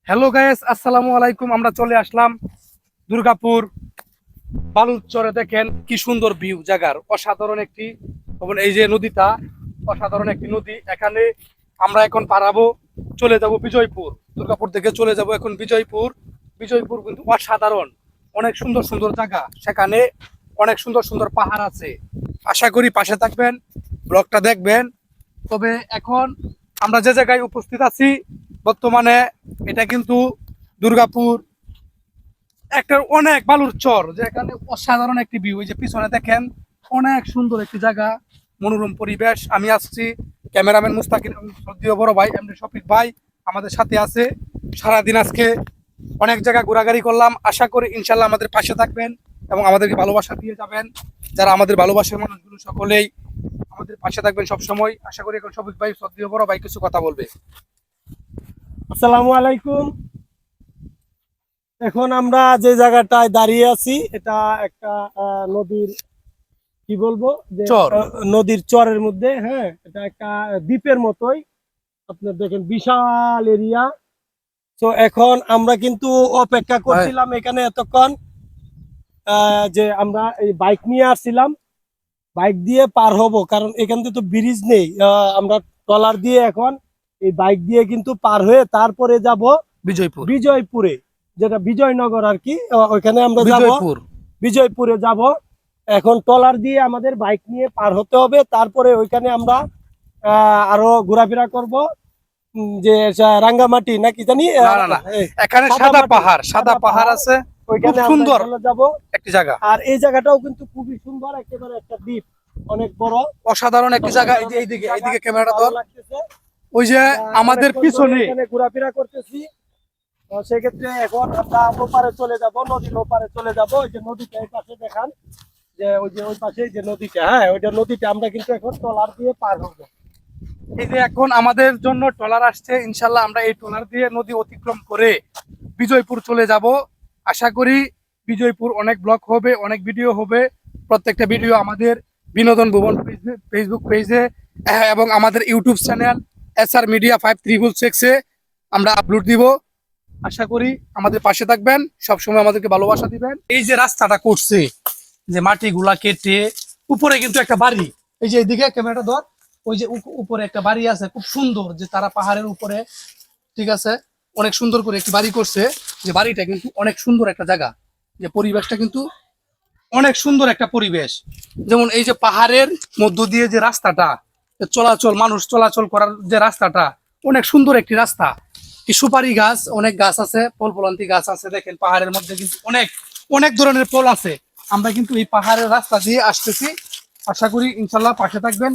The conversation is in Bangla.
হ্যালো গাইস, আসসালামু আলাইকুম। আমরা চলে আসলাম দুর্গাপুর বালুচরে। দেখেন কি সুন্দর ভিউ জায়গার, অসাধারণ একটি। এবং এই যে নদীটা, অসাধারণ একটি নদী। এখানে আমরা এখন পারাবো, চলে যাব বিজয়পুর। দুর্গাপুর থেকে চলে যাব এখন বিজয়পুর। বিজয়পুর কিন্তু অসাধারণ, অনেক সুন্দর সুন্দর জায়গা। সেখানে অনেক সুন্দর সুন্দর পাহাড় আছে। আশা করি পাশে থাকবেন, ব্লগটা দেখবেন। তবে এখন আমরা যে জায়গায় উপস্থিত আছি বর্তমানে, এটা কিন্তু দুর্গাপুর একটা অনেক বালুর চর, যেখানে অসাধারণ একটি ভিউ। এই যে পিছনে দেখেন, অনেক সুন্দর একটি জায়গা, মনোরম পরিবেশ। আমি আসছি, ক্যামেরাম্যান মুস্তাকিম, সদ্যীয় বড় ভাই এমডি শফিক ভাই আমাদের সাথে আছে। সারাদিন আজকে অনেক জায়গা ঘোরাঘুরি করলাম। আশা করি ইনশাল্লাহ আমাদের পাশে থাকবেন এবং আমাদেরকে ভালোবাসা দিয়ে যাবেন। যারা আমাদের ভালোবাসার মানুষগুলো সকলেই আমাদের পাশে থাকবেন সব সময়। আশা করি এখন শফিক ভাই, সদ্যীয় বড় ভাই কিছু কথা বলবে। আসসালামু আলাইকুম। এখন আমরা যে জায়গাটায় দাঁড়িয়ে আছি এটা একটা নদীর কি বলবো যে চর। নদীর চরের মধ্যে। হ্যাঁ, এটা একটা দ্বীপের মতোই। আপনার দেখেন বিশাল এরিয়া। তো এখন আমরা কিন্তু অপেক্ষা করছিলাম এখানে এতক্ষণ, যে আমরা এই বাইক নিয়ে আসছিলাম, বাইক দিয়ে পার হব, কারণ এখান থেকে তো ব্রিজ নেই। আমরা ট্রলার দিয়ে এখন এই বাইক দিয়ে কিন্তু পার হয়ে তারপরে যাব বিজয়পুর। বিজয়পুরে, যেটা বিজয়নগর আর কি। ওইখানে আমরা যাব, বিজয়পুর। বিজয়পুরে যাব। এখন ট্রলার দিয়ে আমাদের বাইক নিয়ে পার হতে হবে, তারপরে ওইখানে আমরা আরো ঘোরাফেরা করব। যে রাঙ্গামাটি নাকি জানি, না না না, এখানে সাদা পাহাড়, সাদা পাহাড় আছে, খুব ওইখানে সুন্দর আমরা যাব। একটি জায়গা। আর এই জায়গাটাও কিন্তু খুবই সুন্দর, একেবারে একটা দ্বীপ, অনেক বড় অসাধারণ একটি জায়গা। এই যে এইদিকে, এইদিকে ক্যামেরাটা ভালো ধর। লাগতেছে। ওই যে আমাদের অনেকক্ষণ ধরে পিছনে, এখানে ঘোরাফেরা করতেছি। তো সেক্ষেত্রে এখন আমরা ওপারে চলে যাব, নদীর ওপারে চলে যাব। ওই যে নদীটা এই পাশে দেখান, যে ওই যে ওই পাশে যে নদীটা, হ্যাঁ ওইটা নদীটা আমরা কিন্তু এখন ট্রলার দিয়ে পার হবো। এই যে এখন আমাদের জন্য ট্রলার আসছে। ইনশাল্লাহ আমরা এই ট্রলার দিয়ে নদী অতিক্রম করে বিজয়পুর চলে যাব। আশা করি বিজয়পুর অনেক ব্লগ হবে, অনেক ভিডিও হবে। প্রত্যেকটা ভিডিও আমাদের বিনোদন ভুবন ফেসবুক পেজে এবং আমাদের ইউটিউব চ্যানেল SR মিডিয়া 5366-এ আমরা আপলোড দিব। আশা করি আমাদের পাশে থাকবেন, সবসময় আমাদেরকে ভালোবাসা দিবেন। এই যে রাস্তাটা করছে, যে মাটিগুলা কেটে উপরে কিন্তু একটা বাড়ি, এই যে এইদিকে ক্যামেরাটা ধর, ওই যে উপরে একটা বাড়ি আছে খুব সুন্দর, যে তারা পাহাড়ের উপরে, ঠিক আছে, অনেক সুন্দর করে একটি বাড়ি করছে। যে বাড়িটা কিন্তু অনেক সুন্দর একটা জায়গা, যে পরিবেশটা কিন্তু অনেক সুন্দর একটা পরিবেশ। যেমন এই যে পাহাড়ের মধ্য দিয়ে যে রাস্তাটা চলাচল, মানুষ চলাচল করার যে রাস্তাটা, অনেক সুন্দর একটি রাস্তা। কি সুপারি গাছ, অনেক গাছ আছে, ফল ফলান্তি গাছ আছে। দেখেন পাহাড়ের মধ্যে কিন্তু অনেক অনেক ধরনের ফল আছে। আমরা কিন্তু এই পাহাড়ের রাস্তা দিয়ে আসতেছি। আশা করি ইনশাল্লাহ পাশে থাকবেন।